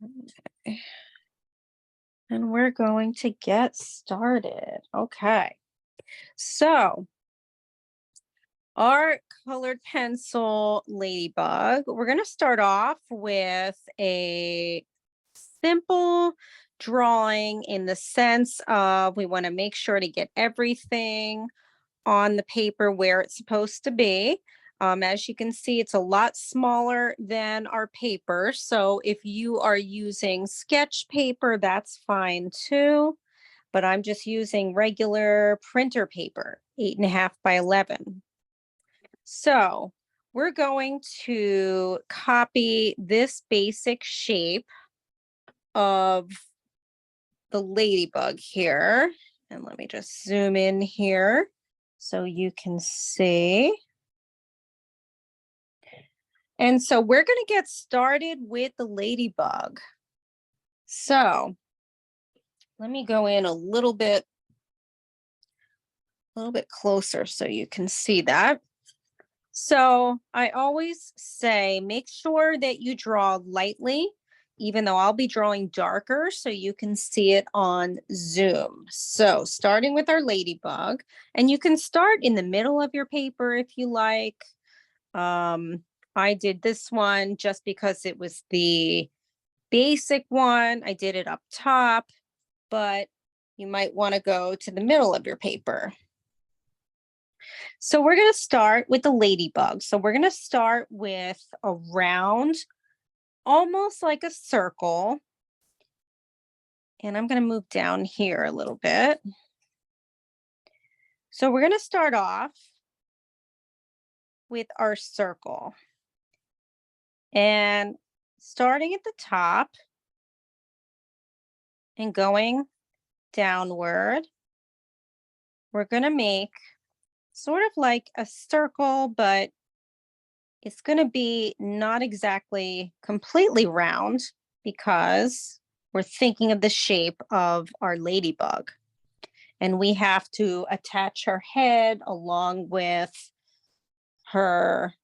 Okay. And we're going to get started. Okay. So our colored pencil ladybug, we're going to start off with a simple drawing in the sense of we want to make sure to get everything on the paper where it's supposed to be. As you can see, it's a lot smaller than our paper. So if you are using sketch paper, that's fine too. But I'm just using regular printer paper, 8.5 by 11. So we're going to copy this basic shape of the ladybug here. And let me just zoom in here so you can see. And so we're going to get started with the ladybug. So let me go in a little bit closer so you can see that. So I always say, make sure that you draw lightly, even though I'll be drawing darker so you can see it on Zoom. So starting with our ladybug, and you can start in the middle of your paper if you like. I did this one just because it was the basic one. I did it up top, but you might want to go to the middle of your paper. So we're going to start with the ladybug. So we're going to start with a round, almost like a circle. And I'm going to move down here a little bit. So we're going to start off with our circle. And starting at the top and going downward, we're going to make sort of like a circle, but it's going to be not exactly completely round because we're thinking of the shape of our ladybug. And we have to attach her head along with her,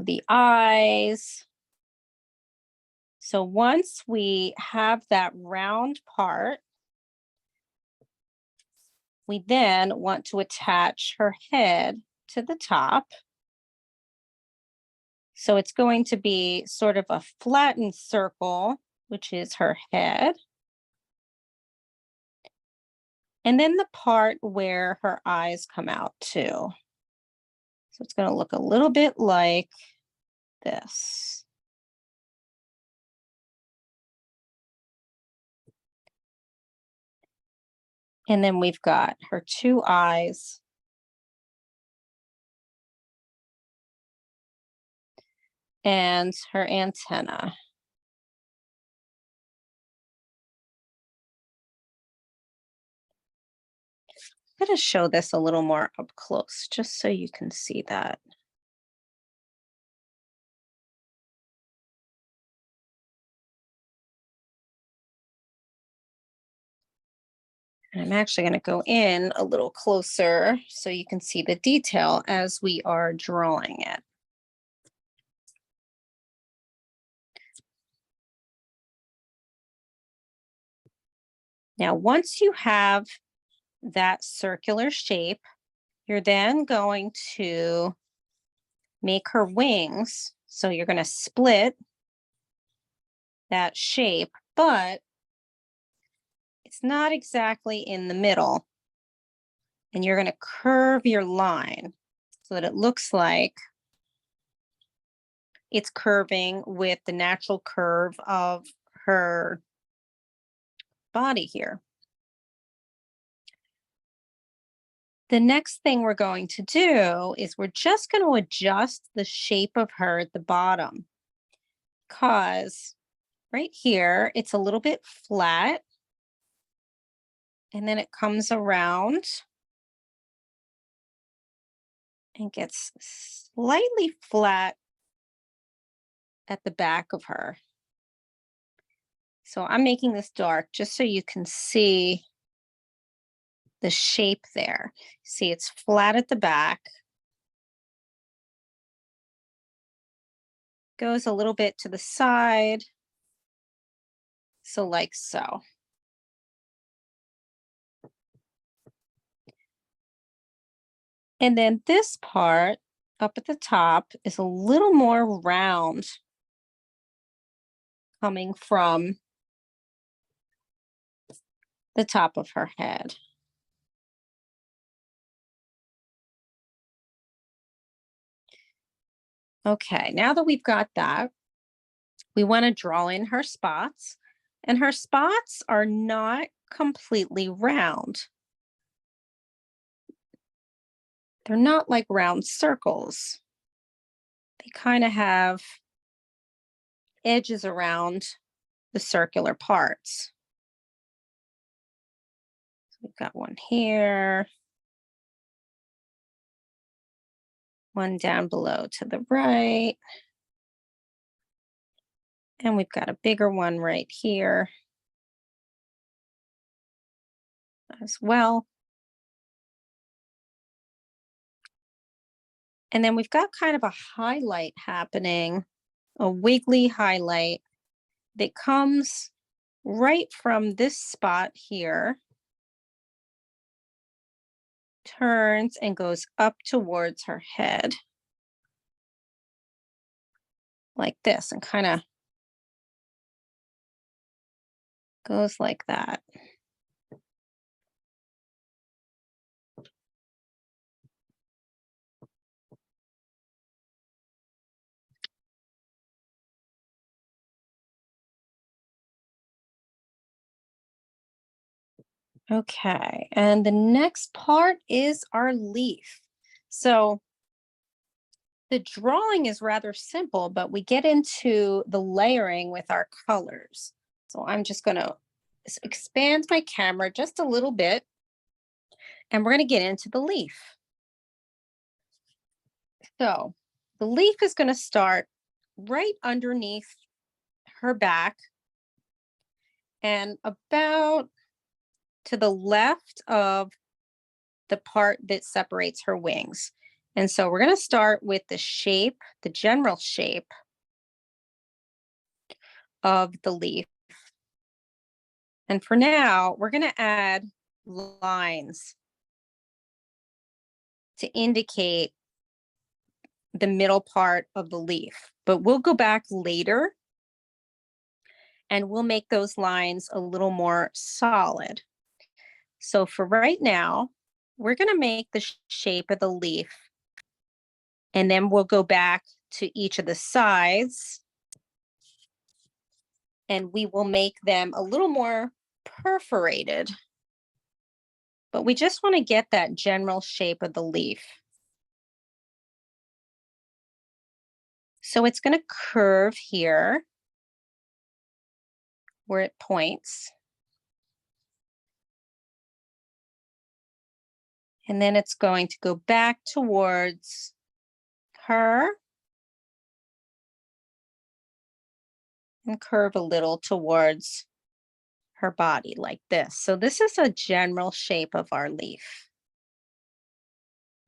the eyes. So once we have that round part, we then want to attach her head to the top. So it's going to be sort of a flattened circle, which is her head. And then the part where her eyes come out too. So it's going to look a little bit like this. And then we've got her two eyes. And her antenna. I'm going to show this a little more up close, just so you can see that. And I'm actually going to go in a little closer so you can see the detail as we are drawing it. Now, once you have that circular shape, you're then going to make her wings. So you're going to split that shape, but it's not exactly in the middle. And you're going to curve your line so that it looks like it's curving with the natural curve of her body here. The next thing we're going to do is we're just going to adjust the shape of her at the bottom, because right here, it's a little bit flat. And then it comes around and gets slightly flat at the back of her. So I'm making this dark just so you can see the shape there. See, it's flat at the back. goes a little bit to the side. So like so. And then this part up at the top is a little more round coming from the top of her head. Okay, now that we've got that, we want to draw in her spots. And her spots are not completely round. They're not like round circles. They kind of have edges around the circular parts. So we've got one here, one down below to the right, and we've got a bigger one right here as well. And then we've got kind of a highlight happening, a wiggly highlight that comes right from this spot here, turns and goes up towards her head like this, and kind of goes like that. Okay, and the next part is our leaf. So the drawing is rather simple, but we get into the layering with our colors. So I'm just going to expand my camera just a little bit, and we're going to get into the leaf. So the leaf is going to start right underneath her back and about to the left of the part that separates her wings. And so we're going to start with the shape, the general shape of the leaf. And for now, we're going to add lines to indicate the middle part of the leaf. But we'll go back later and we'll make those lines a little more solid. So for right now, we're going to make the shape of the leaf, and then we'll go back to each of the sides and we will make them a little more perforated. But we just want to get that general shape of the leaf. So it's going to curve here where it points. And then it's going to go back towards her and curve a little towards her body like this. So this is a general shape of our leaf,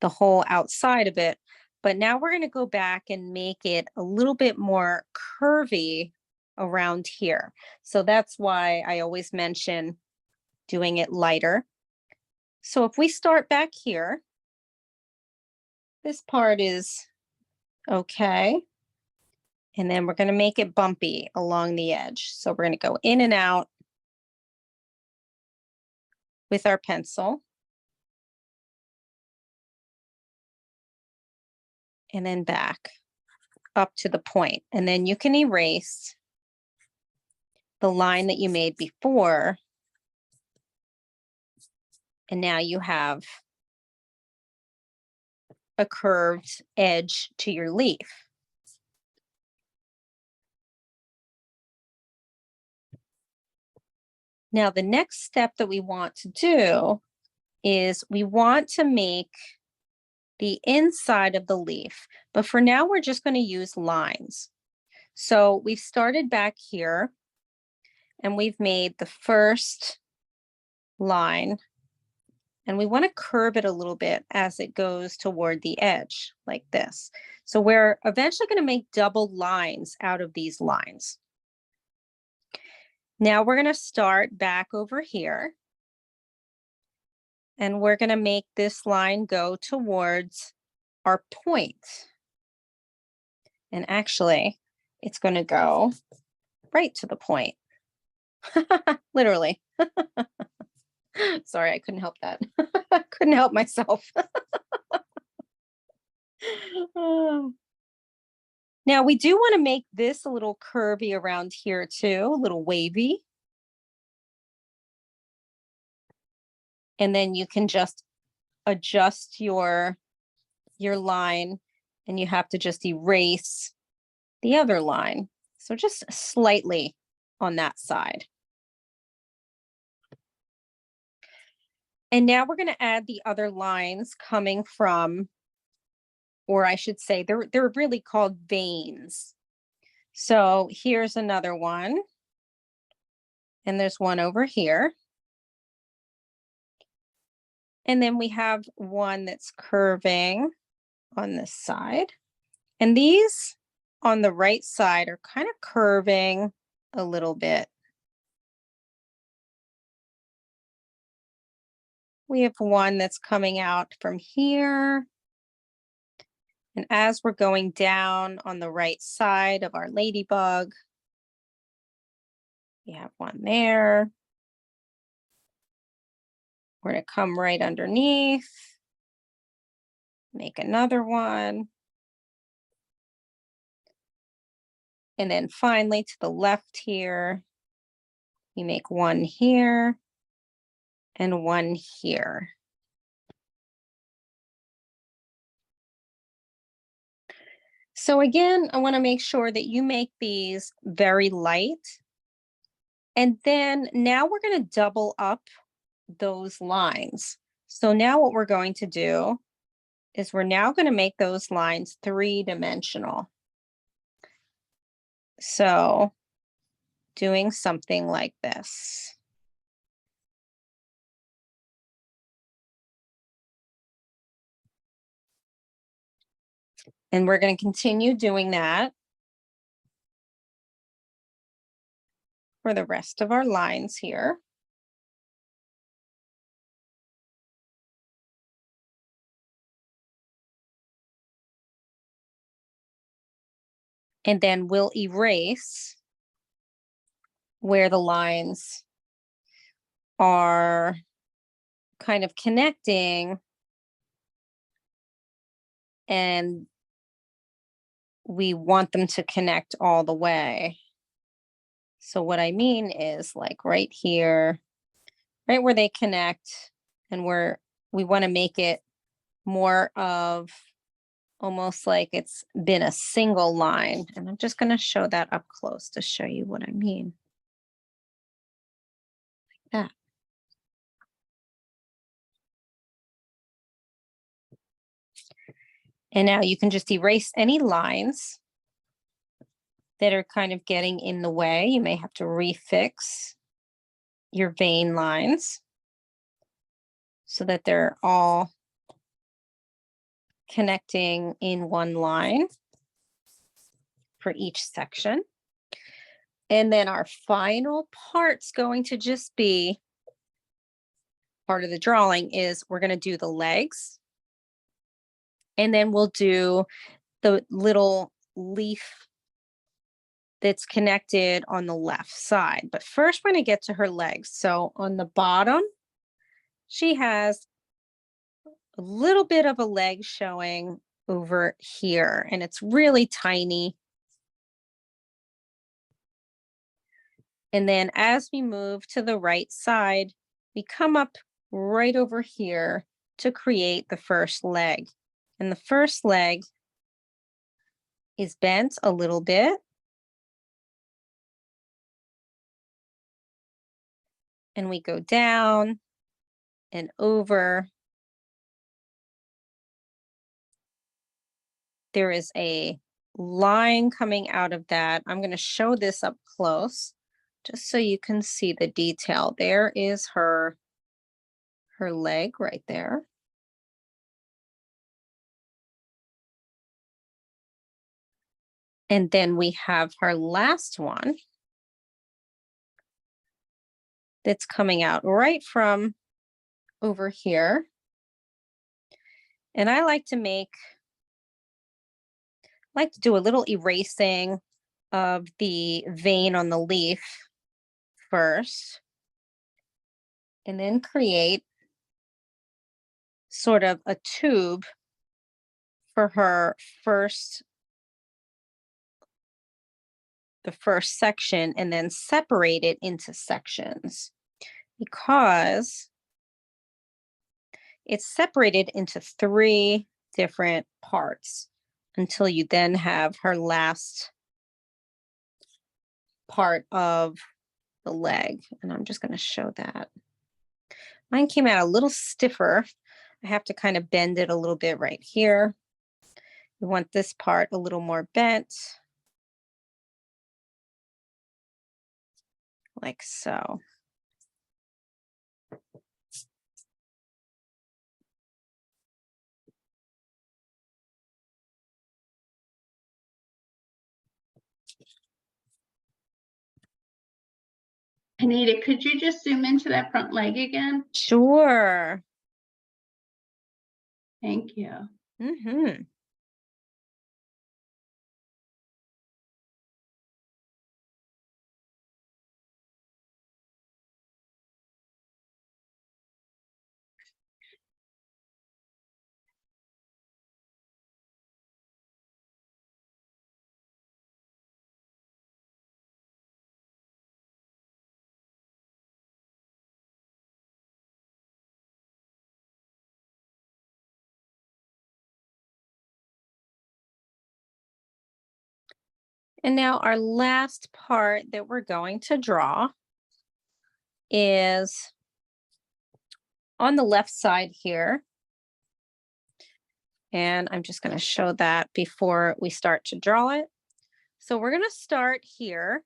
the whole outside of it. But now we're going to go back and make it a little bit more curvy around here. So that's why I always mention doing it lighter. So if we start back here, this part is okay. And then we're going to make it bumpy along the edge. So we're going to go in and out with our pencil. And then back up to the point. And then you can erase the line that you made before. And now you have a curved edge to your leaf. Now, the next step that we want to do is we want to make the inside of the leaf. But for now, we're just going to use lines. So we've started back here and we've made the first line And we want to curve it a little bit as it goes toward the edge, like this. So we're eventually going to make double lines out of these lines. Now we're going to start back over here. And we're going to make this line go towards our point. And actually, it's going to go right to the point. Literally. Sorry, I couldn't help that. Couldn't help myself. Now we do want to make this a little curvy around here too, a little wavy. And then you can just adjust your line, and you have to just erase the other line. So just slightly on that side. And now we're going to add the other lines coming from, or I should say, they're really called veins. So here's another one. And there's one over here. And then we have one that's curving on this side. And these on the right side are kind of curving a little bit. We have one that's coming out from here. And as we're going down on the right side of our ladybug, we have one there. We're going to come right underneath, make another one. And then finally to the left here, you make one here and one here. So again, I want to make sure that you make these very light. And then now we're going to double up those lines. So now what we're going to do is we're now going to make those lines 3-dimensional. So doing something like this. And we're going to continue doing that for the rest of our lines here. And then we'll erase where the lines are kind of connecting, and we want them to connect all the way. So what I mean is like right here, right where they connect, and we want to make it more of almost like it's been a single line. And I'm just going to show that up close to show you what I mean. Like that. And now you can just erase any lines that are kind of getting in the way. You may have to refix your vein lines so that they're all connecting in one line for each section. And then our final part's going to just be, part of the drawing is we're going to do the legs. And then we'll do the little leaf that's connected on the left side. But first we're going to get to her legs. So on the bottom, she has a little bit of a leg showing over here, and it's really tiny. And then as we move to the right side, we come up right over here to create the first leg. And the first leg is bent a little bit. And we go down and over. There is a line coming out of that. I'm going to show this up close just so you can see the detail. There is her her leg right there. And then we have her last one that's coming out right from over here. And I like to do a little erasing of the vein on the leaf first, and then create sort of a tube for her the first section, and then separate it into sections, because it's separated into 3 different parts until you then have her last part of the leg. And I'm just going to show that. Mine came out a little stiffer. I have to kind of bend it a little bit right here. We want this part a little more bent, like so. Anita, could you just zoom into that front leg again? Sure. Thank you. Mm-hmm. And now our last part that we're going to draw is on the left side here. And I'm just going to show that before we start to draw it. So we're going to start here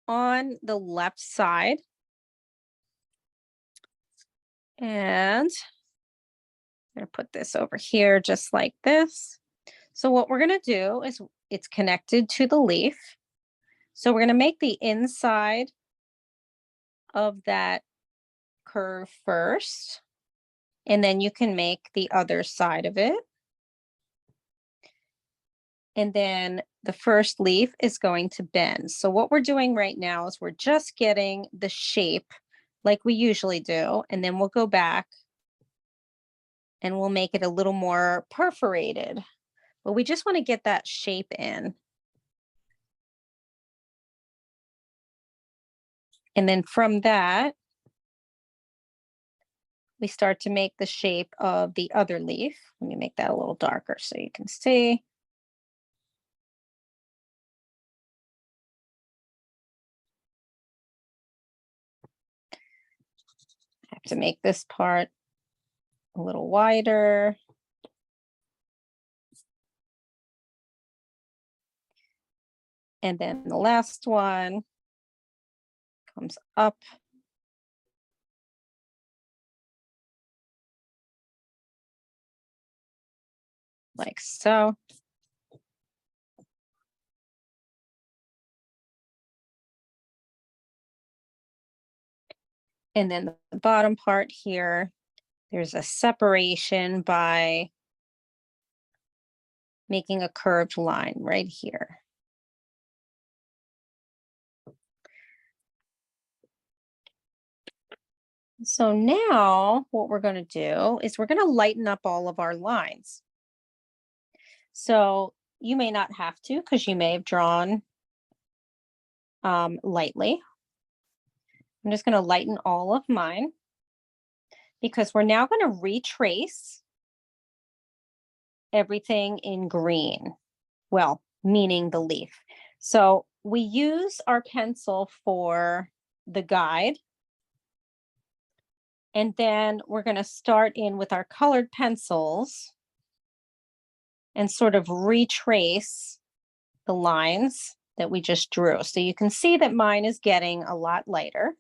on the left side. And I'm going to put this over here just like this. So what we're going to do is, it's connected to the leaf. So we're going to make the inside of that curve first, and then you can make the other side of it. And then the first leaf is going to bend. So what we're doing right now is we're just getting the shape like we usually do, and then we'll go back and we'll make it a little more perforated. But we just want to get that shape in. And then from that, we start to make the shape of the other leaf. Let me make that a little darker so you can see. I have to make this part a little wider. And then the last one comes up. Like so. And then the bottom part here, there's a separation by making a curved line right here. So now what we're going to do is we're going to lighten up all of our lines. So you may not have to, because you may have drawn lightly. I'm just going to lighten all of mine, because we're now going to retrace everything in green. Well, meaning the leaf. So we use our pencil for the guide. And then we're going to start in with our colored pencils and sort of retrace the lines that we just drew. So you can see that mine is getting a lot lighter.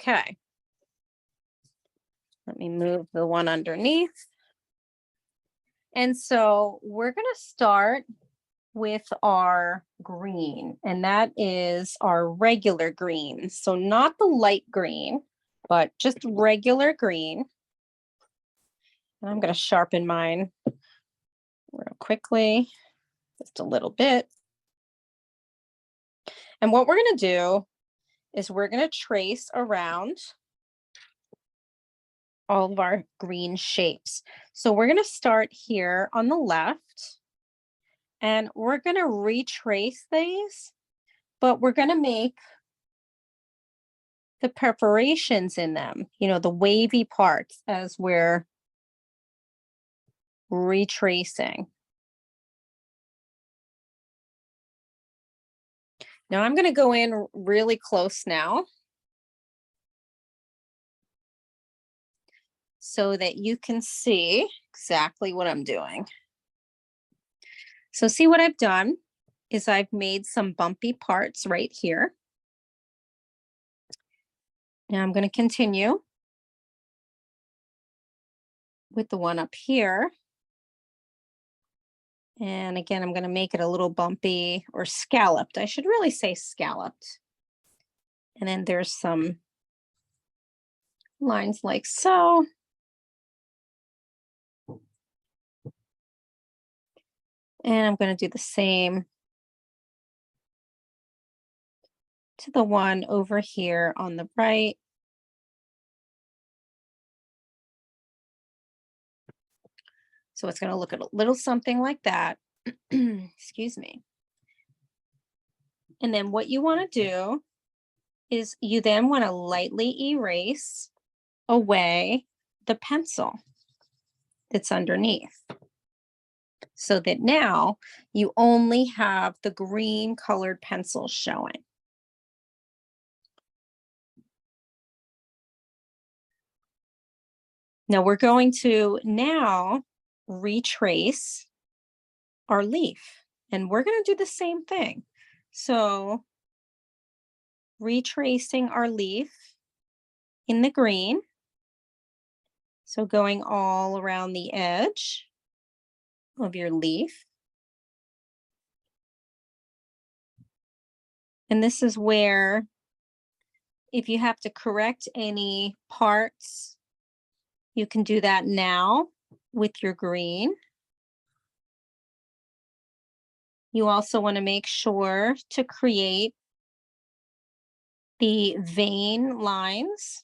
Okay. Let me move the one underneath. And so we're going to start with our green, and that is our regular green. So not the light green, but just regular green. And I'm going to sharpen mine real quickly, just a little bit. And what we're going to do is we're going to trace around all of our green shapes. So we're going to start here on the left, and we're going to retrace these, but we're going to make the perforations in them, the wavy parts as we're retracing. Now I'm going to go in really close now so that you can see exactly what I'm doing. So see what I've done is I've made some bumpy parts right here. Now I'm going to continue with the one up here. And again, I'm going to make it a little bumpy or scalloped. I should really say scalloped. And then there's some lines like so. And I'm going to do the same to the one over here on the right. So it's going to look a little something like that. Excuse me. And then what you want to do is you then want to lightly erase away the pencil that's underneath, so that now you only have the green colored pencil showing. Now we're going to now retrace our leaf, and we're going to do the same thing. So retracing our leaf in the green. So going all around the edge of your leaf. And this is where, if you have to correct any parts, you can do that now with your green. You also want to make sure to create the vein lines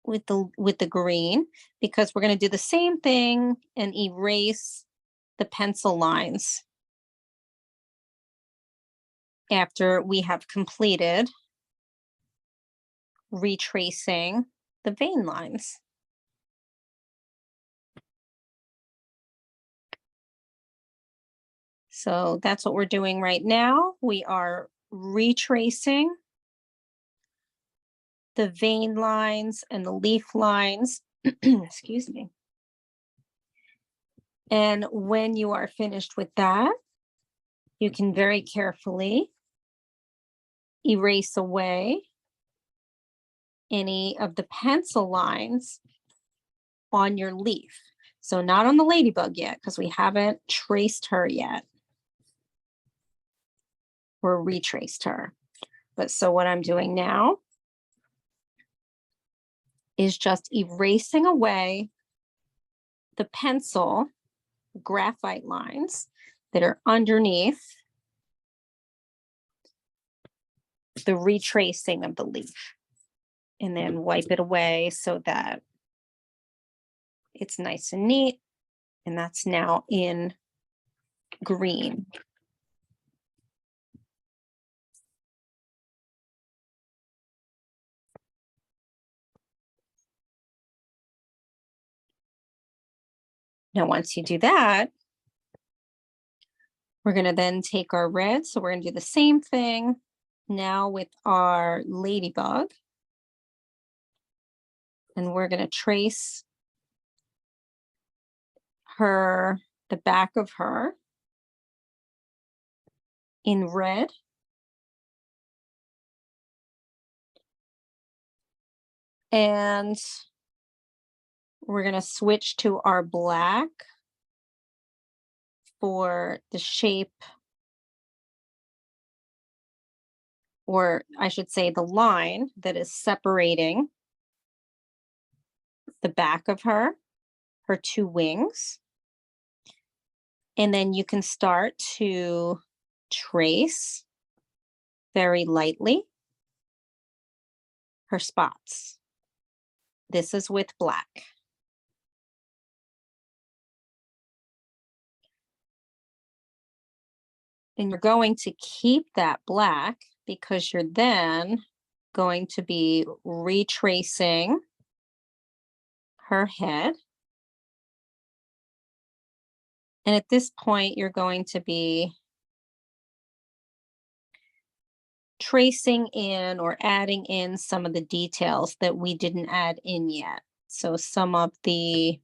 with the green, because we're going to do the same thing and erase the pencil lines after we have completed retracing the vein lines. So that's what we're doing right now. We are retracing the vein lines and the leaf lines. Excuse me. And when you are finished with that, you can very carefully erase away any of the pencil lines on your leaf. So not on the ladybug yet, because we haven't traced her yet or retraced her. But so what I'm doing now is just erasing away the pencil graphite lines that are underneath the retracing of the leaf, and then wipe it away so that it's nice and neat. And that's now in green. Now, once you do that, we're going to then take our red. So we're going to do the same thing now with our ladybug. And we're going to trace her, the back of her, in red. And we're going to switch to our black for the shape, or I should say the line that is separating the back of her two wings. And then you can start to trace very lightly her spots. This is with black. And you're going to keep that black because you're then going to be retracing her head. And at this point, you're going to be tracing in or adding in some of the details that we didn't add in yet. So some of the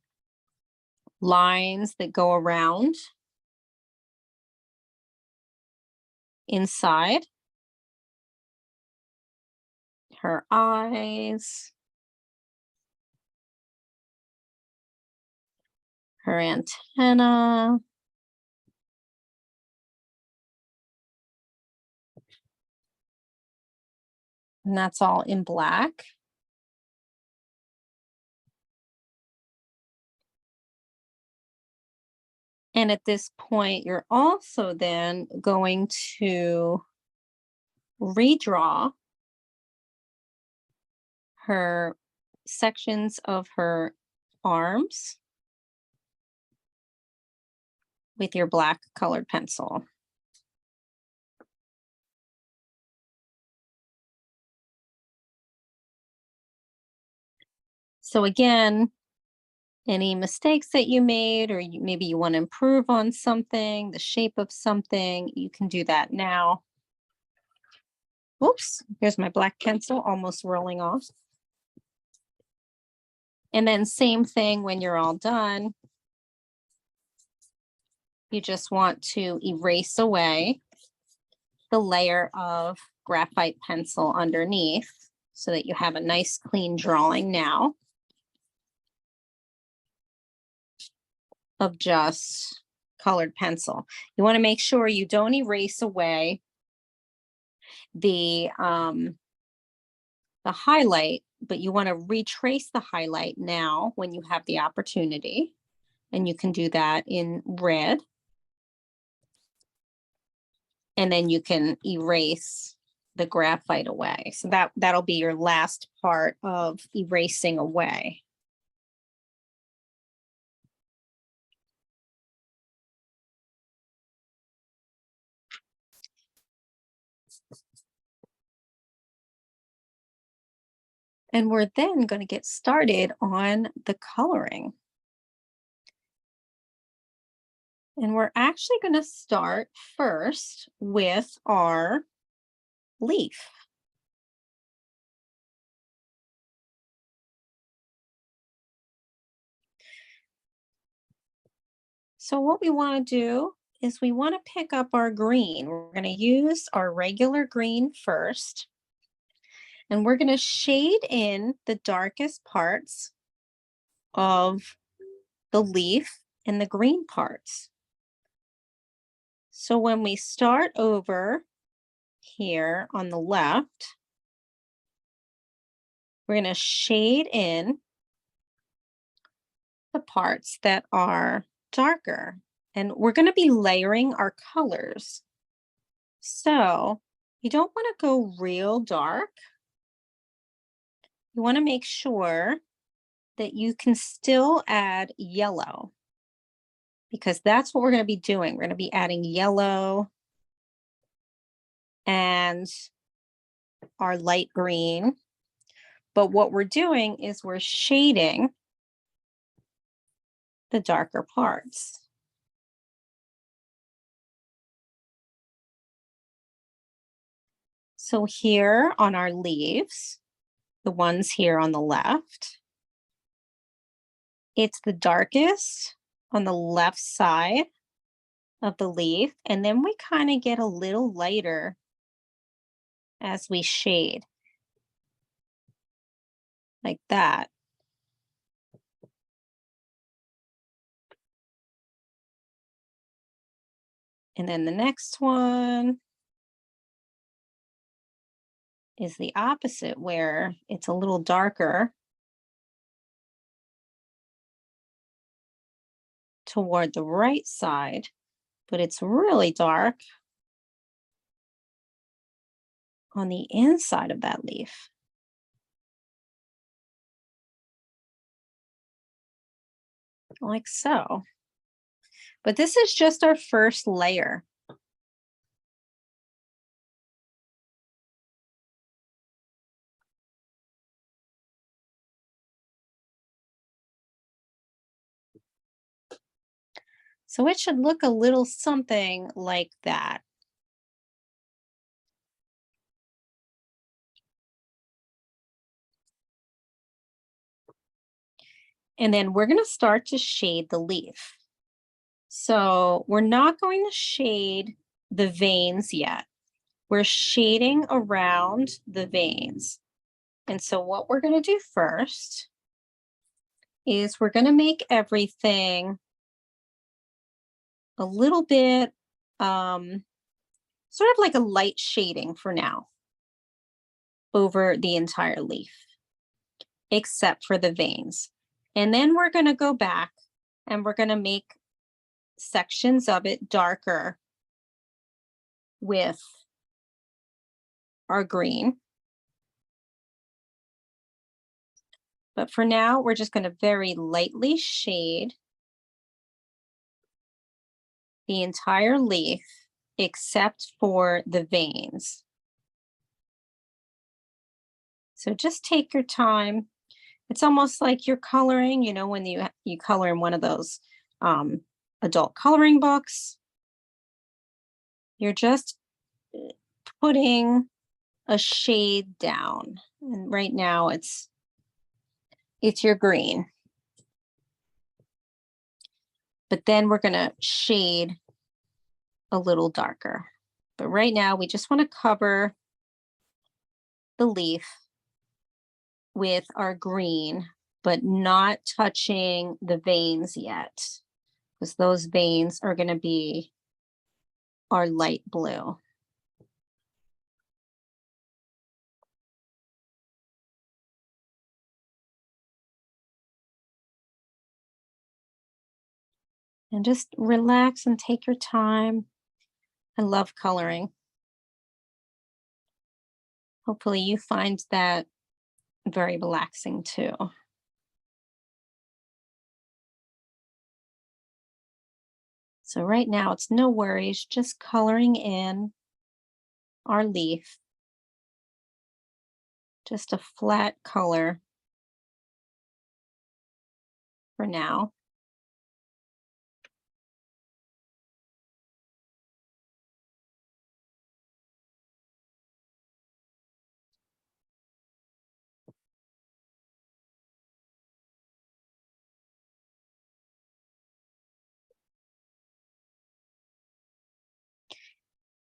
lines that go around inside her eyes, her antenna, and that's all in black. And at this point, you're also then going to redraw her sections of her arms with your black colored pencil. So again, any mistakes that you made, or maybe you want to improve on something, the shape of something, you can do that now. Oops, here's my black pencil almost rolling off. And then same thing when you're all done. You just want to erase away the layer of graphite pencil underneath so that you have a nice clean drawing now of just colored pencil. You want to make sure you don't erase away the highlight, but you want to retrace the highlight now when you have the opportunity. And you can do that in red. And then you can erase the graphite away. So that'll be your last part of erasing away. And we're then going to get started on the coloring. And we're actually going to start first with our leaf. So what we want to do is we want to pick up our green. We're going to use our regular green first. And we're going to shade in the darkest parts of the leaf and the green parts. So when we start over here on the left, we're going to shade in the parts that are darker. And we're going to be layering our colors. So you don't want to go real dark. You want to make sure that you can still add yellow, because that's what we're going to be doing. We're going to be adding yellow and our light green. But what we're doing is we're shading the darker parts. So here on our leaves, the ones here on the left, it's the darkest on the left side of the leaf, and then we kind of get a little lighter as we shade. like that. And then the next one is the opposite, where it's a little darker toward the right side, but it's really dark on the inside of that leaf. Like so. But this is just our first layer. So it should look a little something like that. And then we're going to start to shade the leaf. So we're not going to shade the veins yet. We're shading around the veins. And so what we're going to do first is we're going to make everything a little bit sort of like a light shading for now over the entire leaf, except for the veins. And then we're going to go back and we're going to make sections of it darker with our green. But for now, we're just going to very lightly shade the entire leaf except for the veins. So just take your time. It's almost like you're coloring, you know, when you color in one of those adult coloring books. You're just putting a shade down. And right now it's your green. But then we're going to shade a little darker. But right now we just want to cover the leaf with our green, but not touching the veins yet, because those veins are going to be our light blue. And just relax and take your time. I love coloring. Hopefully you find that very relaxing too. So right now it's no worries, just coloring in our leaf. Just a flat color for now.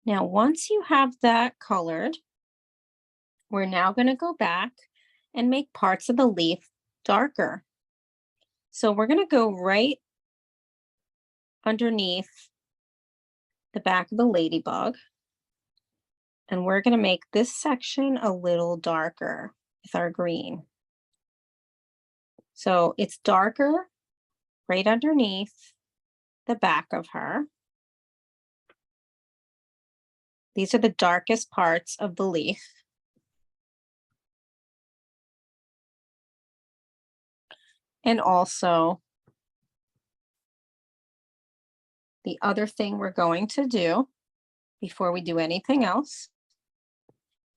Now, once you have that colored, we're now going to go back and make parts of the leaf darker. So we're going to go right underneath the back of the ladybug. And we're going to make this section a little darker with our green. So it's darker right underneath the back of her. These are the darkest parts of the leaf. And also, the other thing we're going to do before we do anything else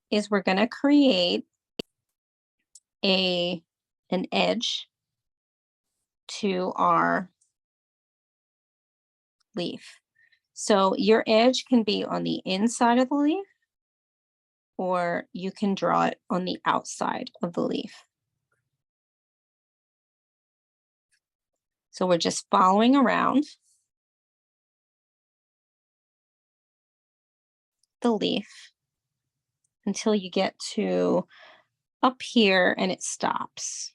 is we're going to create an edge to our leaf. So your edge can be on the inside of the leaf, or you can draw it on the outside of the leaf. So we're just following around the leaf until you get to up here and it stops.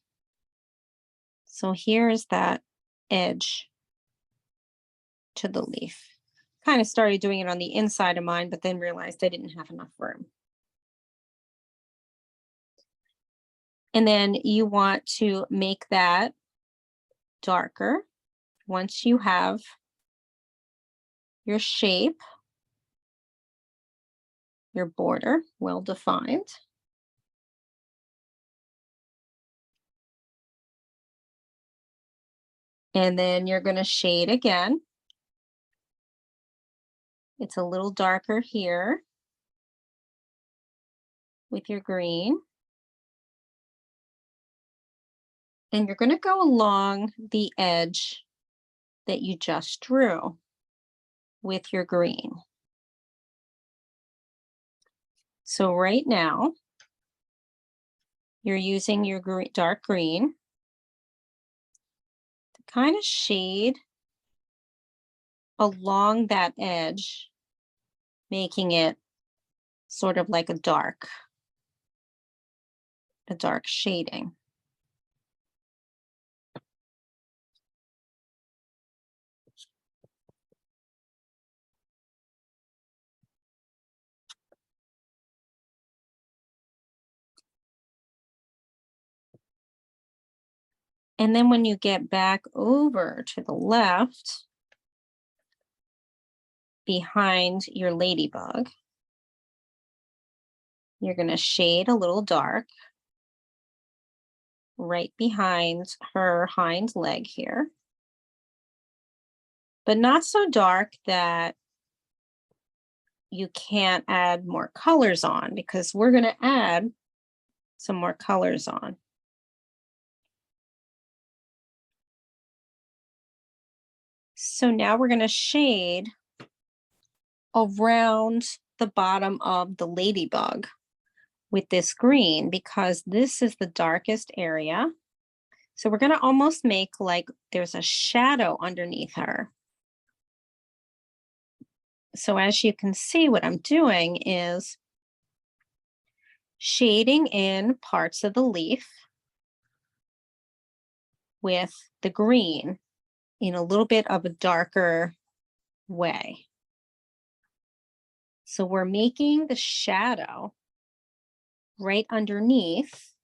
So here is that edge to the leaf. Kind of started doing it on the inside of mine, but then realized I didn't have enough room. And then you want to make that darker once you have your shape, your border well defined. And then you're going to shade again. It's a little darker here with your green. And you're going to go along the edge that you just drew with your green. So right now, you're using your dark green to kind of shade along that edge, making it sort of like a dark shading. And then when you get back over to the left, behind your ladybug, you're going to shade a little dark right behind her hind leg here, but not so dark that you can't add more colors on, because we're going to add some more colors on. So now we're going to shade around the bottom of the ladybug with this green, because this is the darkest area. So we're going to almost make like there's a shadow underneath her. So as you can see, what I'm doing is shading in parts of the leaf with the green in a little bit of a darker way. So we're making the shadow right underneath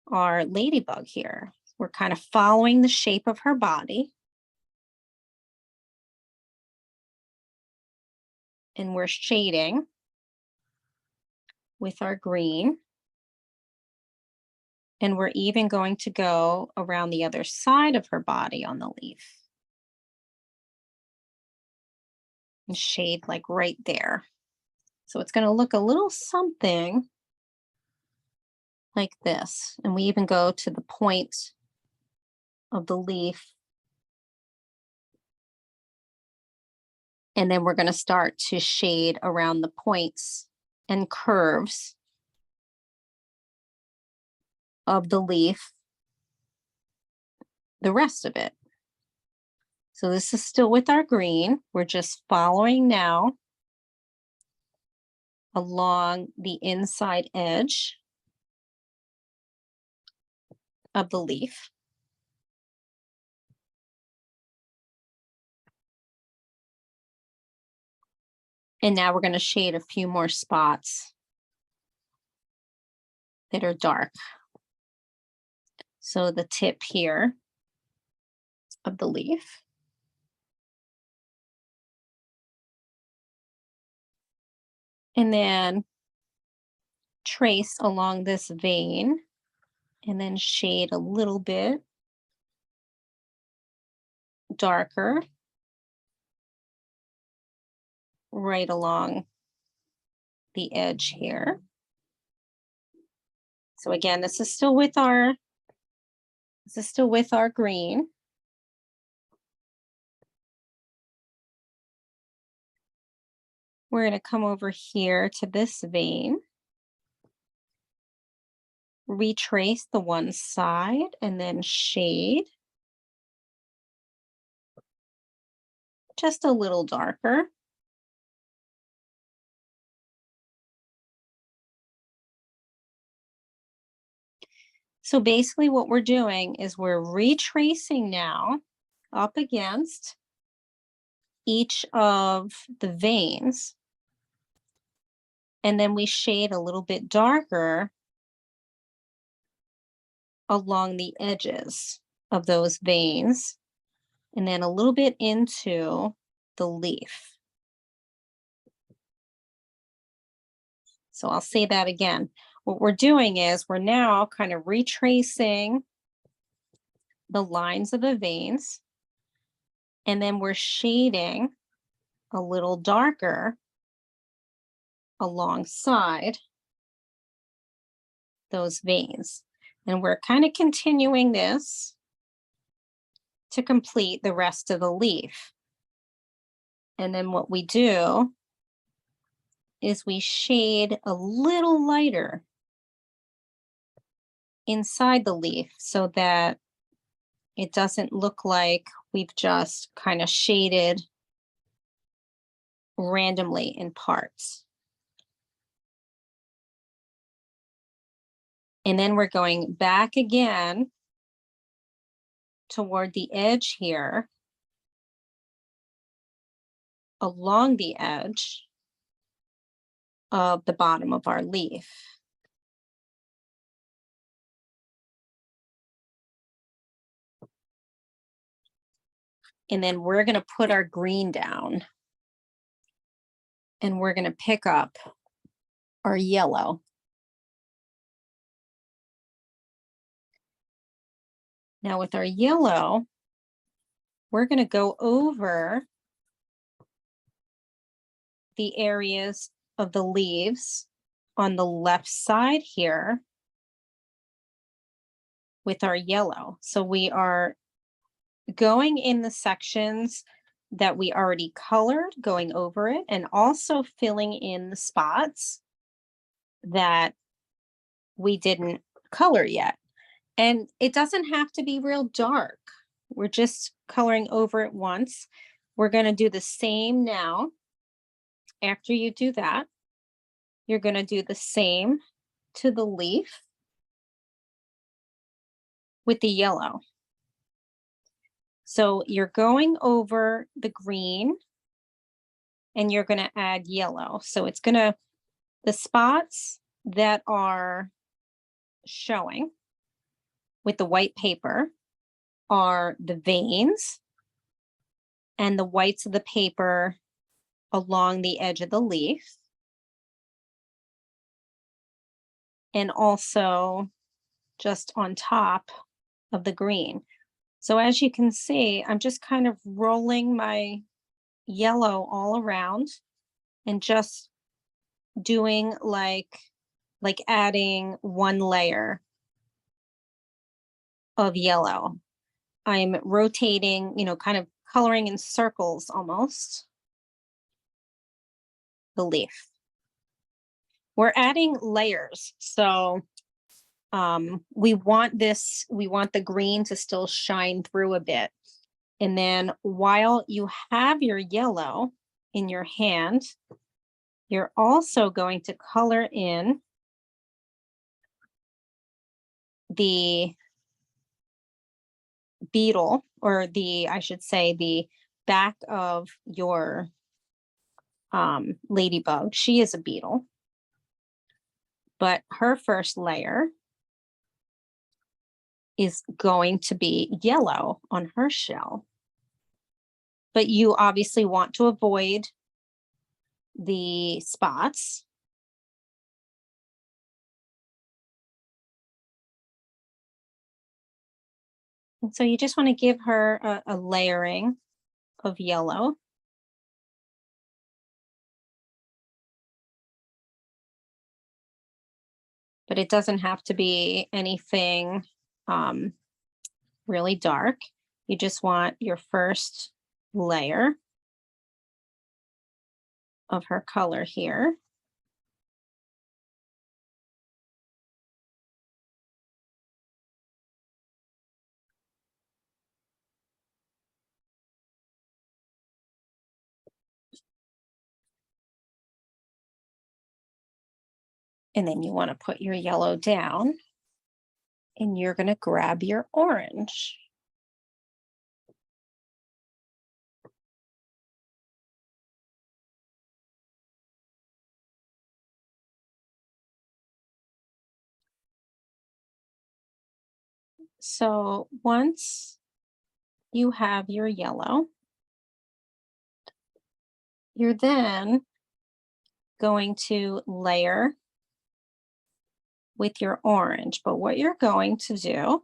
our ladybug here. We're kind of following the shape of her body. And we're shading with our green. And we're even going to go around the other side of her body on the leaf and shade like right there. So it's going to look a little something like this. And we even go to the point of the leaf. And then we're going to start to shade around the points and curves of the leaf, the rest of it. So this is still with our green. We're just following now along the inside edge of the leaf. And now we're going to shade a few more spots that are dark. So the tip here of the leaf. And then trace along this vein and then shade a little bit darker right along the edge here. So again, this is still with our green. We're going to come over here to this vein, retrace the one side, and then shade just a little darker. So basically what we're doing is we're retracing now up against each of the veins. And then we shade a little bit darker along the edges of those veins, and then a little bit into the leaf. So I'll say that again. What we're doing is we're now kind of retracing the lines of the veins, and then we're shading a little darker alongside those veins. And we're kind of continuing this to complete the rest of the leaf. And then what we do is we shade a little lighter inside the leaf so that it doesn't look like we've just kind of shaded randomly in parts. And then we're going back again toward the edge here, along the edge of the bottom of our leaf. And then we're going to put our green down, and we're going to pick up our yellow. Now with our yellow, we're going to go over the areas of the leaves on the left side here with our yellow. So we are going in the sections that we already colored, going over it, and also filling in the spots that we didn't color yet. And it doesn't have to be real dark. We're just coloring over it once. We're going to do the same now. After you do that, you're going to do the same to the leaf with the yellow. So you're going over the green and you're going to add yellow. So it's going to, the spots that are showing with the white paper are the veins, and the whites of the paper along the edge of the leaf. And also just on top of the green. So as you can see, I'm just kind of rolling my yellow all around and just doing like adding one layer of yellow. I'm rotating, kind of coloring in circles almost the leaf. We're adding layers. So we want the green to still shine through a bit. And then while you have your yellow in your hand, you're also going to color in the beetle, or I should say the back of your ladybug. She is a beetle, but her first layer is going to be yellow on her shell. But you obviously want to avoid the spots. And so you just want to give her a layering of yellow. But it doesn't have to be anything really dark. You just want your first layer of her color here. And then you want to put your yellow down. And you're going to grab your orange. So once you have your yellow, you're then going to layer with your orange. But what you're going to do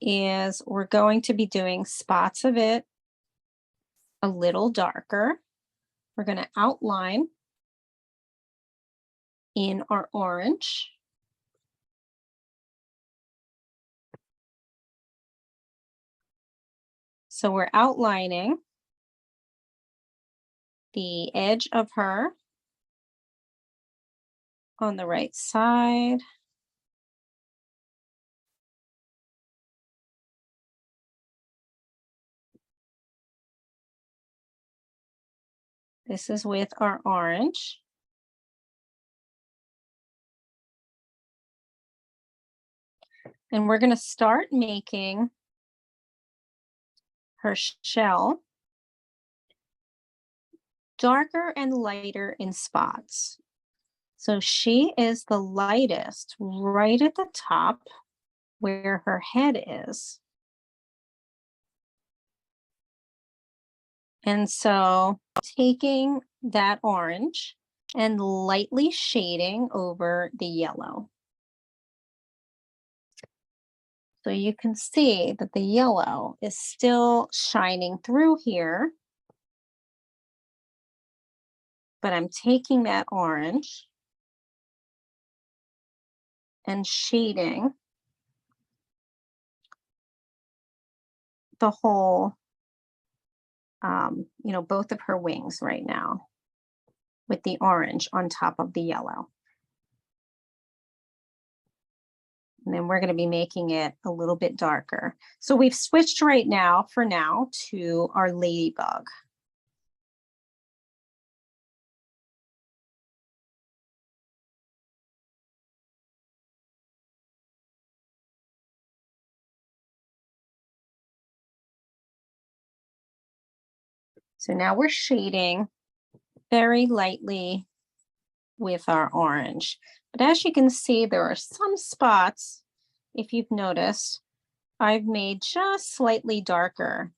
is we're going to be doing spots of it a little darker. We're going to outline in our orange. So we're outlining the edge of her on the right side. This is with our orange. And we're going to start making her shell darker and lighter in spots. So she is the lightest right at the top where her head is. And so taking that orange and lightly shading over the yellow. So you can see that the yellow is still shining through here, but I'm taking that orange and shading the whole, both of her wings right now with the orange on top of the yellow. And then we're going to be making it a little bit darker. So we've switched right now, for now, to our ladybug. So now we're shading very lightly with our orange. But as you can see, there are some spots, if you've noticed, I've made just slightly darker.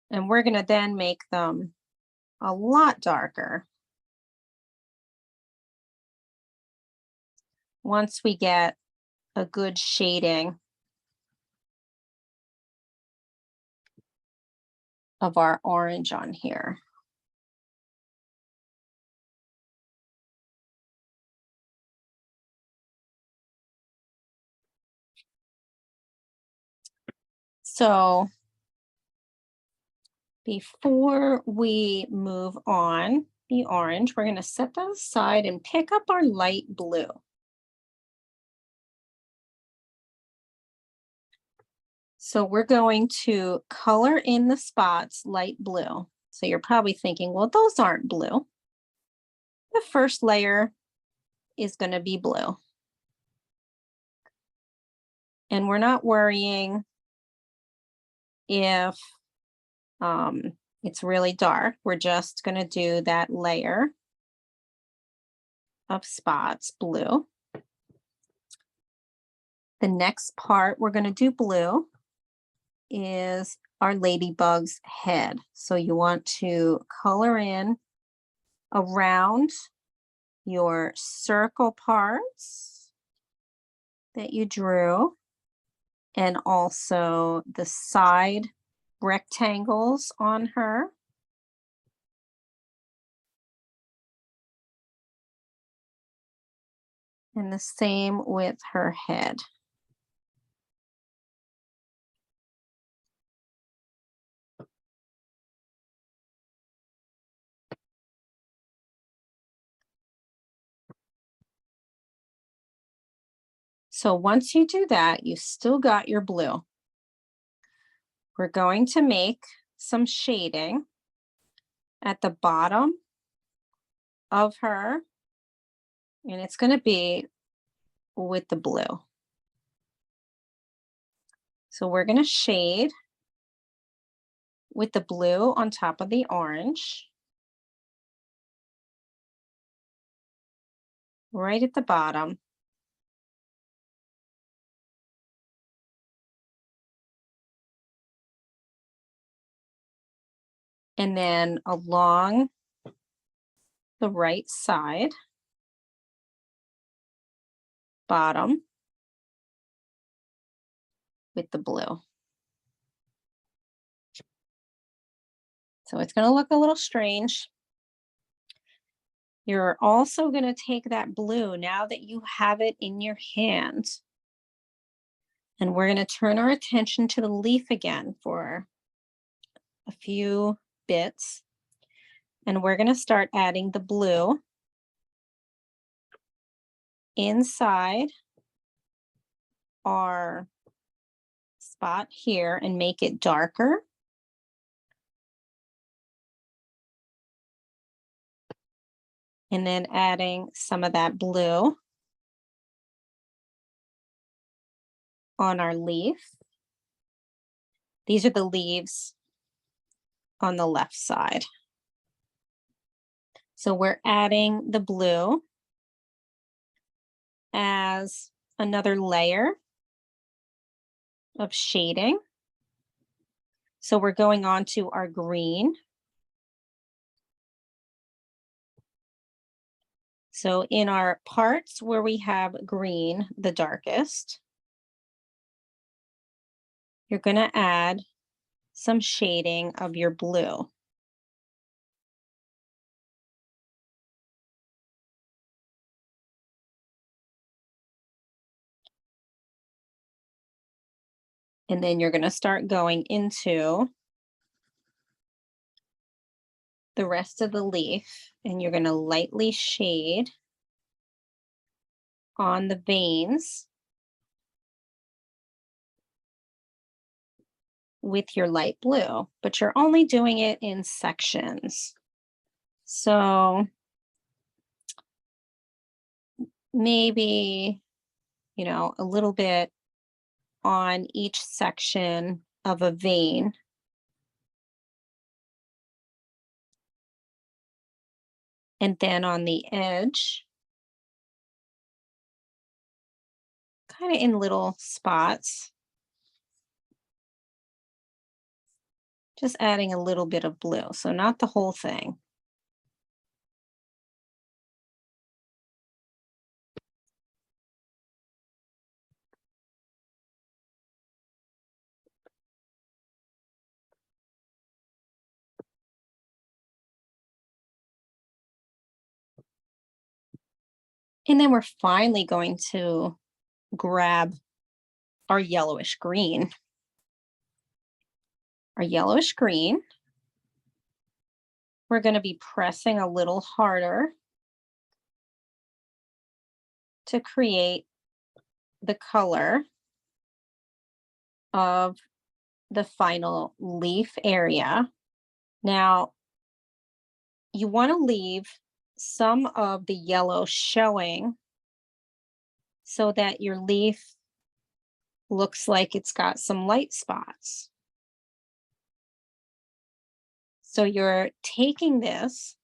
And we're going to then make them a lot darker once we get a good shading of our orange on here. So before we move on the orange, we're going to set that aside and pick up our light blue. So we're going to color in the spots light blue. So you're probably thinking, well, those aren't blue. The first layer is going to be blue. And we're not worrying if it's really dark. We're just going to do that layer of spots blue. The next part we're going to do blue is our ladybug's head. So you want to color in around your circle parts that you drew, and also the side rectangles on her. And the same with her head. So once you do that, you still got your blue. We're going to make some shading at the bottom of her, and it's going to be with the blue. So we're going to shade with the blue on top of the orange, right at the bottom. And then along the right side, bottom, with the blue. So it's going to look a little strange. You're also going to take that blue now that you have it in your hand, and we're going to turn our attention to the leaf again for a few bits. And we're going to start adding the blue inside our spot here and make it darker. And then adding some of that blue on our leaf. These are the leaves on the left side. So we're adding the blue as another layer of shading. So we're going on to our green. So in our parts where we have green, the darkest, you're going to add some shading of your blue. And then you're going to start going into the rest of the leaf, and you're going to lightly shade on the veins with your light blue, but you're only doing it in sections. So maybe, a little bit on each section of a vein. And then on the edge, kind of in little spots, just adding a little bit of blue. So not the whole thing. And then we're finally going to grab our yellowish green. Our yellowish green, we're going to be pressing a little harder to create the color of the final leaf area. Now, you want to leave some of the yellow showing so that your leaf looks like it's got some light spots. So you're taking this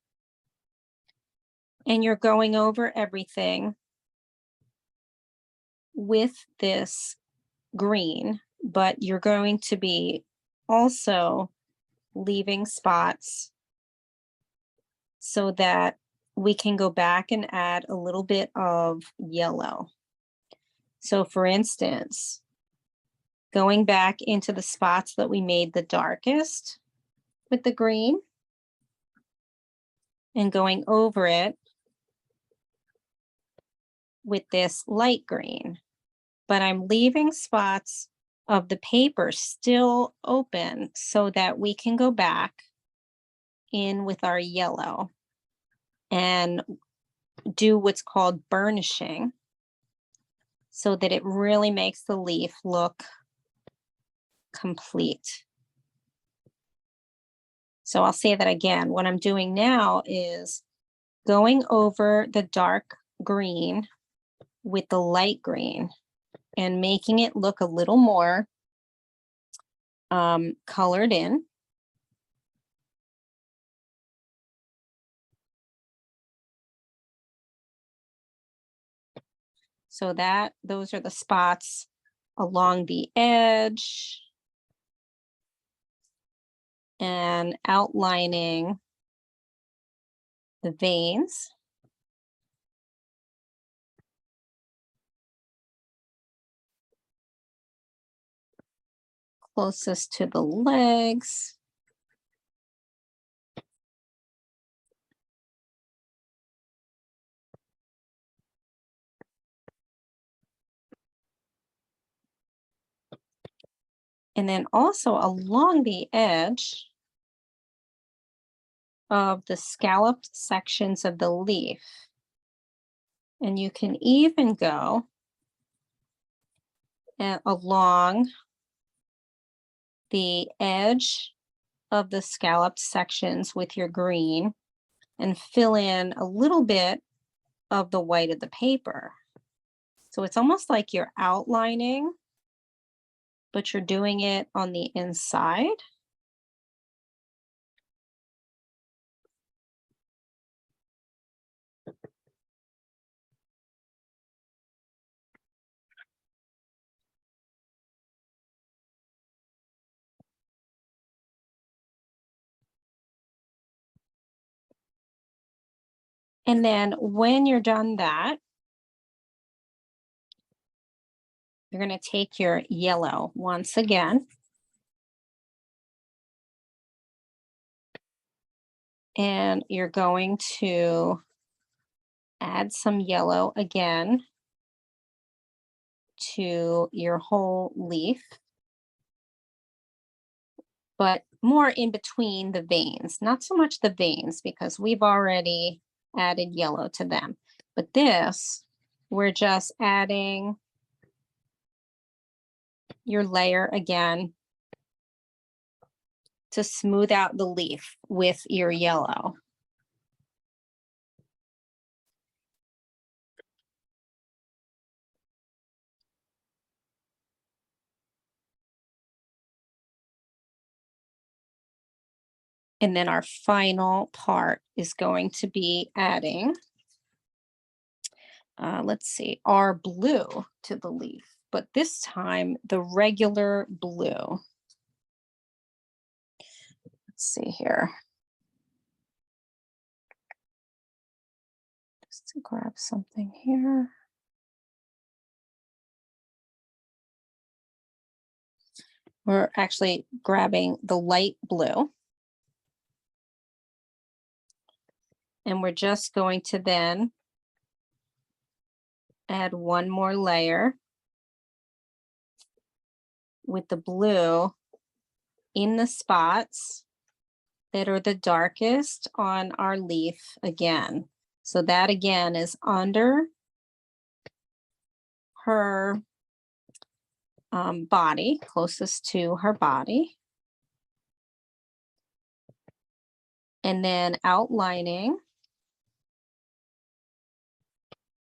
and you're going over everything with this green, but you're going to be also leaving spots so that we can go back and add a little bit of yellow. So for instance, going back into the spots that we made the darkest with the green and going over it with this light green, but I'm leaving spots of the paper still open so that we can go back in with our yellow and do what's called burnishing so that it really makes the leaf look complete. So I'll say that again. What I'm doing now is going over the dark green with the light green and making it look a little more colored in. So that those are the spots along the edge and outlining the veins. Closest to the legs. And then also along the edge of the scalloped sections of the leaf. And you can even go along the edge of the scalloped sections with your green and fill in a little bit of the white of the paper. So it's almost like you're outlining, but you're doing it on the inside. And then when you're done that, you're going to take your yellow once again. And you're going to add some yellow again to your whole leaf, but more in between the veins, not so much the veins because we've already added yellow to them. But this, we're just adding your layer again to smooth out the leaf with your yellow. And then our final part is going to be adding, let's see, our blue to the leaf, but this time the regular blue. Let's see here. Just to grab something here. We're actually grabbing the light blue. And we're just going to then add one more layer with the blue in the spots that are the darkest on our leaf again. So that again is under her body, closest to her body. And then outlining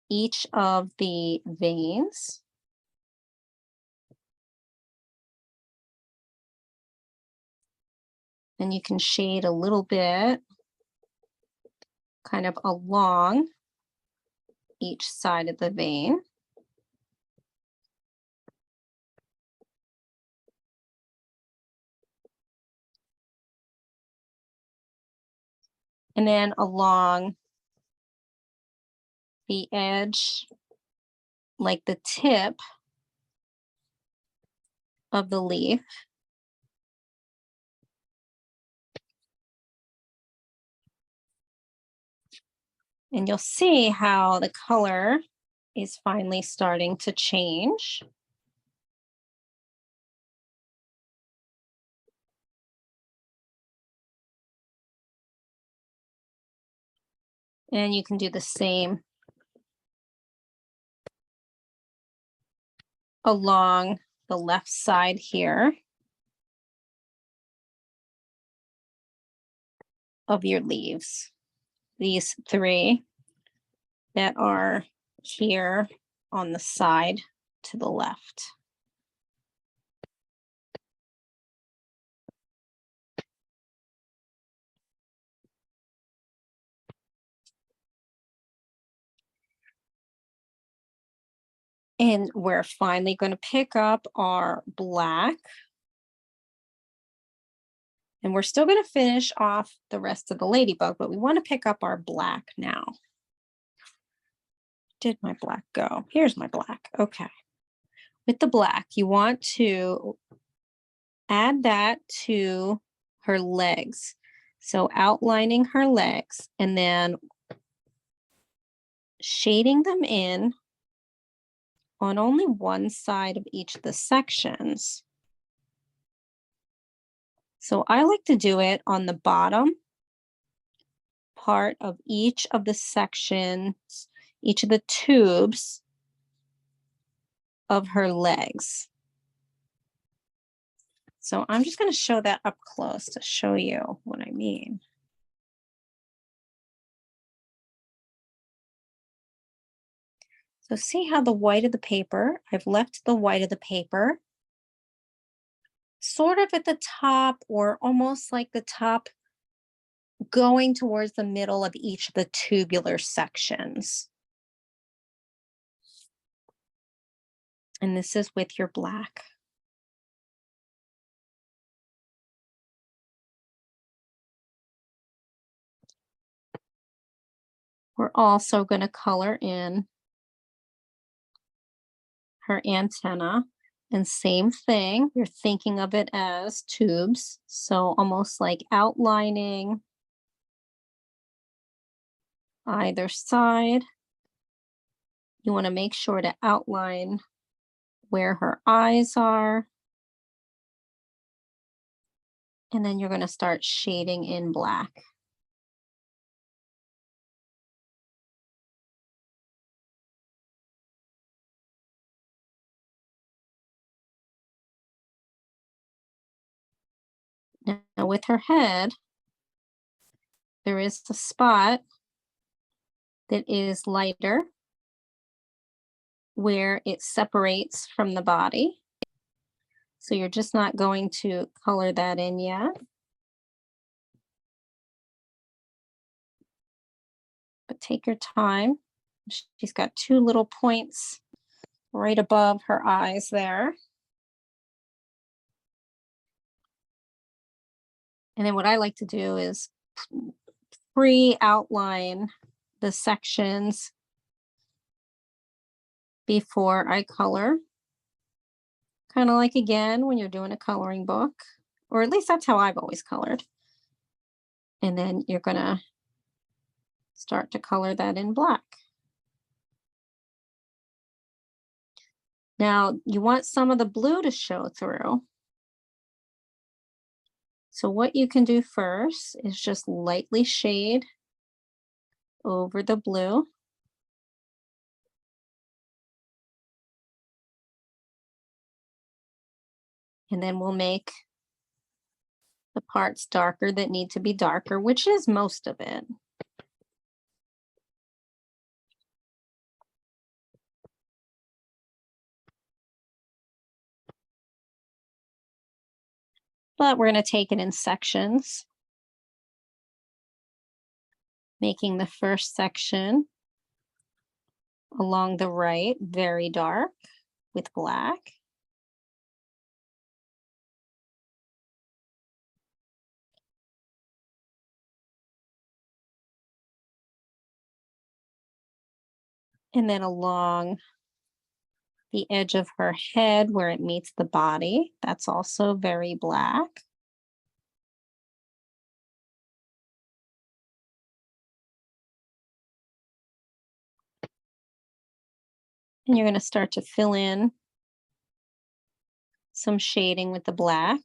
each of the veins. And you can shade a little bit kind of along each side of the vein. And then along the edge, like the tip of the leaf. And you'll see how the color is finally starting to change. And you can do the same along the left side here of your leaves. These three that are here on the side to the left. And we're finally going to pick up our black. And we're still going to finish off the rest of the ladybug, but we want to pick up our black now. Did my black go? Here's my black. Okay. With the black, you want to add that to her legs. So outlining her legs and then shading them in on only one side of each of the sections. So I like to do it on the bottom part of each of the sections, each of the tubes of her legs. So I'm just going to show that up close to show you what I mean. So see how the white of the paper, I've left the white of the paper sort of at the top or almost like the top going towards the middle of each of the tubular sections. And this is with your black. We're also going to color in her antenna. And same thing, you're thinking of it as tubes. So almost like outlining either side. You want to make sure to outline where her eyes are. And then you're going to start shading in black. Now with her head, there is a spot that is lighter where it separates from the body. So you're just not going to color that in yet. But take your time. She's got two little points right above her eyes there. And then what I like to do is pre-outline the sections before I color. Kind of like, again, when you're doing a coloring book, or at least that's how I've always colored. And then you're going to start to color that in black. Now, you want some of the blue to show through. So what you can do first is just lightly shade over the blue. And then we'll make the parts darker that need to be darker, which is most of it. But we're going to take it in sections, making the first section along the right very dark with black. And then along the edge of her head where it meets the body, that's also very black. And you're going to start to fill in some shading with the black.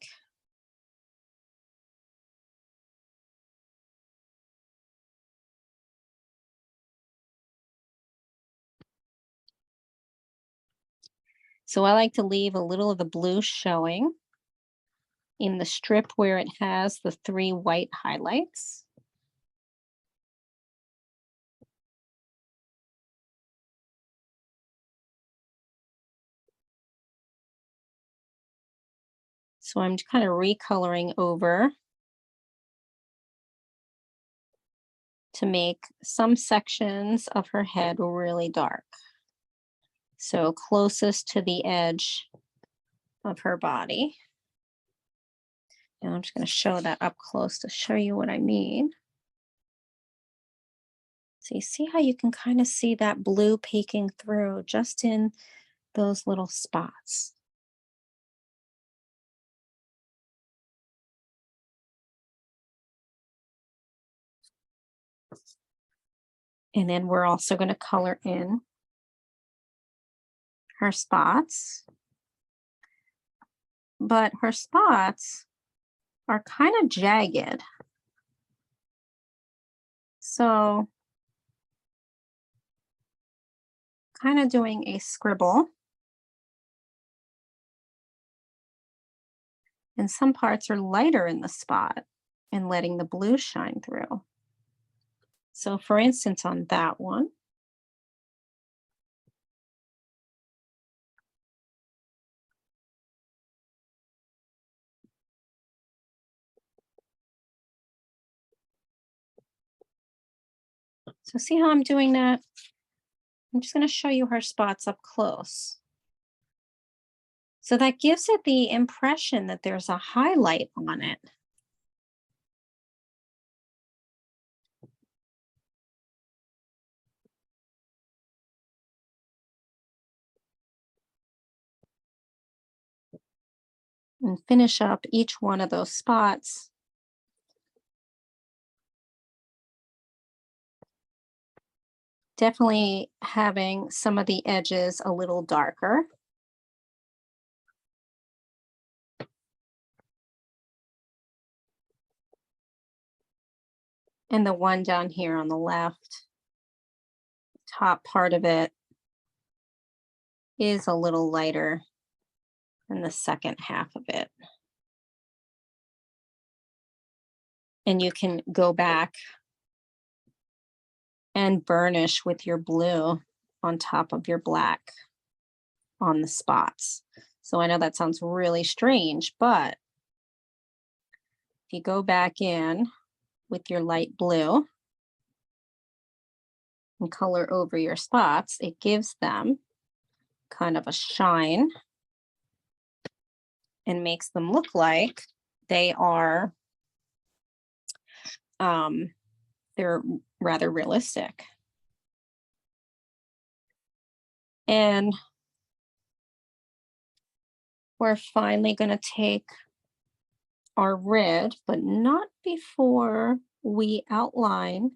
So I like to leave a little of the blue showing in the strip where it has the 3 white highlights. So I'm kind of recoloring over to make some sections of her head really dark. So closest to the edge of her body. And I'm just going to show that up close to show you what I mean. So you see how you can kind of see that blue peeking through just in those little spots. And then we're also going to color in her spots. But her spots are kind of jagged. So kind of doing a scribble. And some parts are lighter in the spot and letting the blue shine through. So for instance, on that one, so see how I'm doing that? I'm just going to show you her spots up close. So that gives it the impression that there's a highlight on it. And finish up each one of those spots. Definitely having some of the edges a little darker. And the one down here on the left, top part of it is a little lighter than the second half of it. And you can go back and burnish with your blue on top of your black on the spots. So I know that sounds really strange, but if you go back in with your light blue and color over your spots, it gives them kind of a shine and makes them look like they are they're rather realistic. And we're finally going to take our red, but not before we outline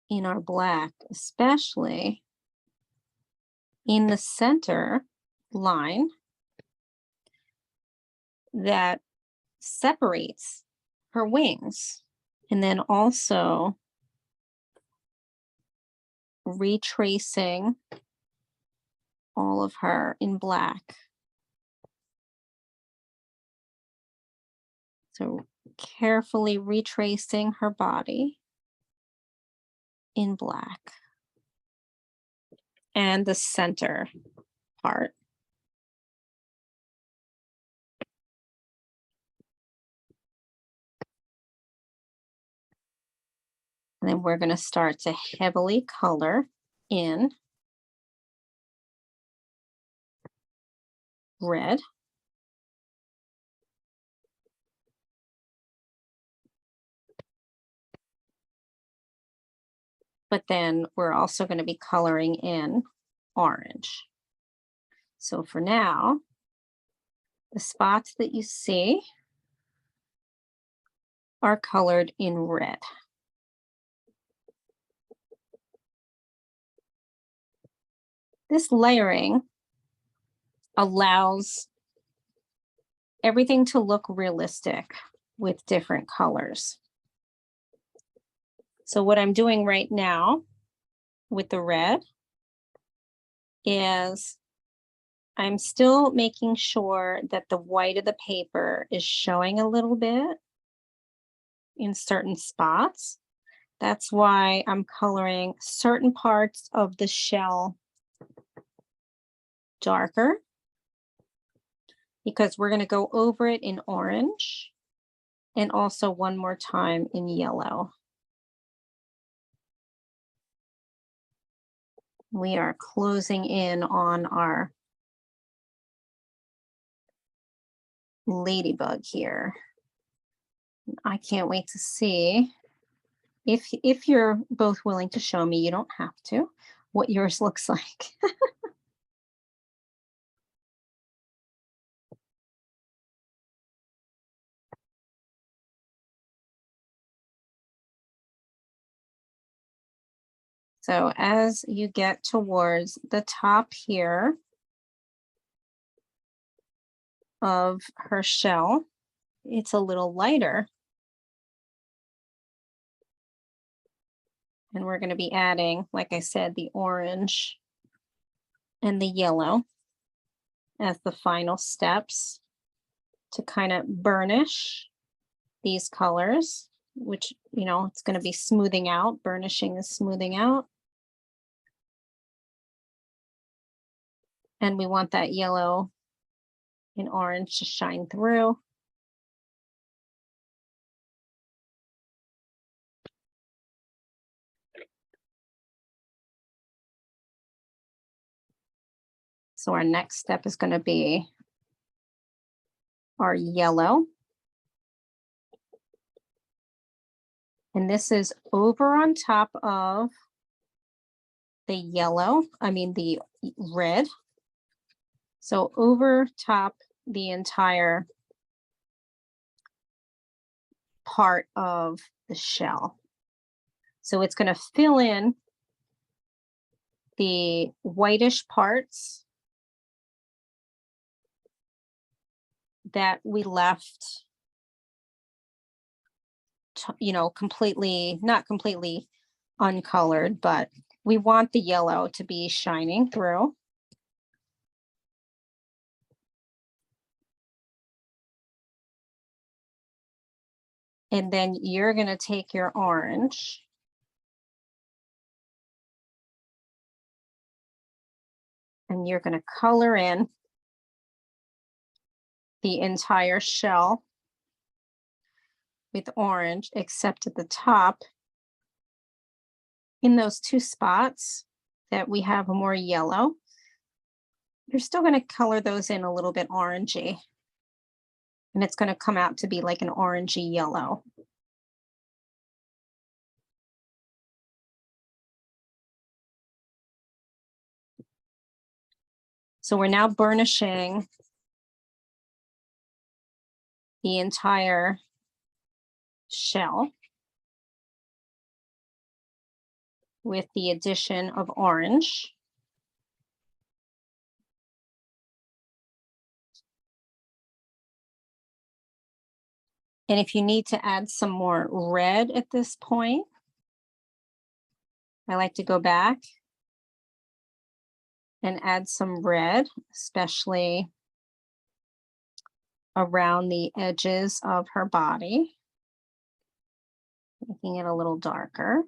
in our black, especially in the center line that separates her wings. And then also retracing all of her in black. So carefully retracing her body in black and the center part. And then we're going to start to heavily color in red. But then we're also going to be coloring in orange. So for now, the spots that you see are colored in red. This layering allows everything to look realistic with different colors. So what I'm doing right now with the red is I'm still making sure that the white of the paper is showing a little bit in certain spots. That's why I'm coloring certain parts of the shell darker because we're going to go over it in orange and also one more time in yellow. We are closing in on our ladybug here. I can't wait to see if you're both willing to show me, you don't have to, what yours looks like. So as you get towards the top here of her shell, it's a little lighter. And we're going to be adding, like I said, the orange and the yellow as the final steps to kind of burnish these colors, which, you know, it's going to be smoothing out. Burnishing is smoothing out. And we want that yellow and orange to shine through. So our next step is going to be our yellow. And this is over on top of the yellow, the red. So over top the entire part of the shell. So it's going to fill in the whitish parts that we left, completely, not completely uncolored, but we want the yellow to be shining through. And then you're going to take your orange and you're going to color in the entire shell with orange, except at the top in those two spots that we have more yellow. You're still going to color those in a little bit orangey, and it's going to come out to be like an orangey yellow. So we're now burnishing the entire shell with the addition of orange. And if you need to add some more red at this point, I like to go back and add some red, especially around the edges of her body, making it a little darker.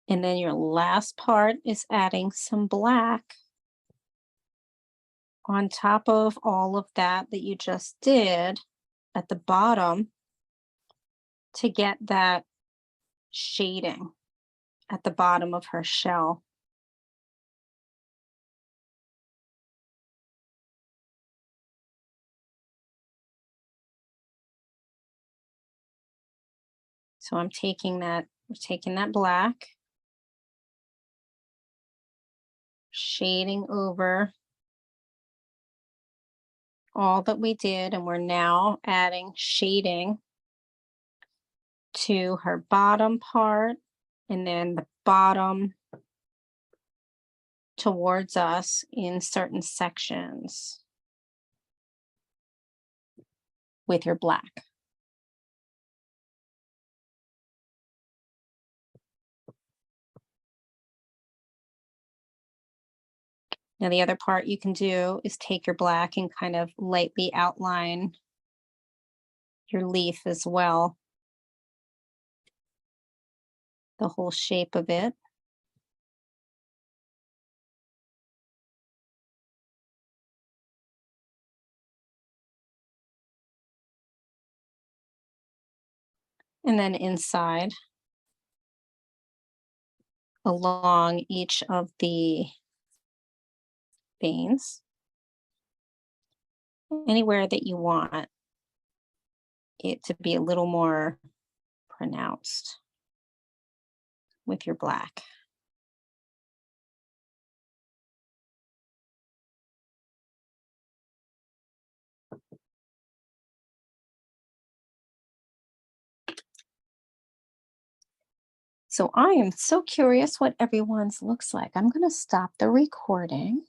And then your last part is adding some black on top of all of that you just did at the bottom to get that shading at the bottom of her shell. So we're taking that black, shading over all that we did, and we're now adding shading to her bottom part and then the bottom towards us in certain sections with your black. Now, the other part you can do is take your black and kind of lightly outline your leaf as well, the whole shape of it. And then inside, along each of the veins, anywhere that you want it to be a little more pronounced with your black. So I am so curious what everyone's looks like. I'm going to stop the recording.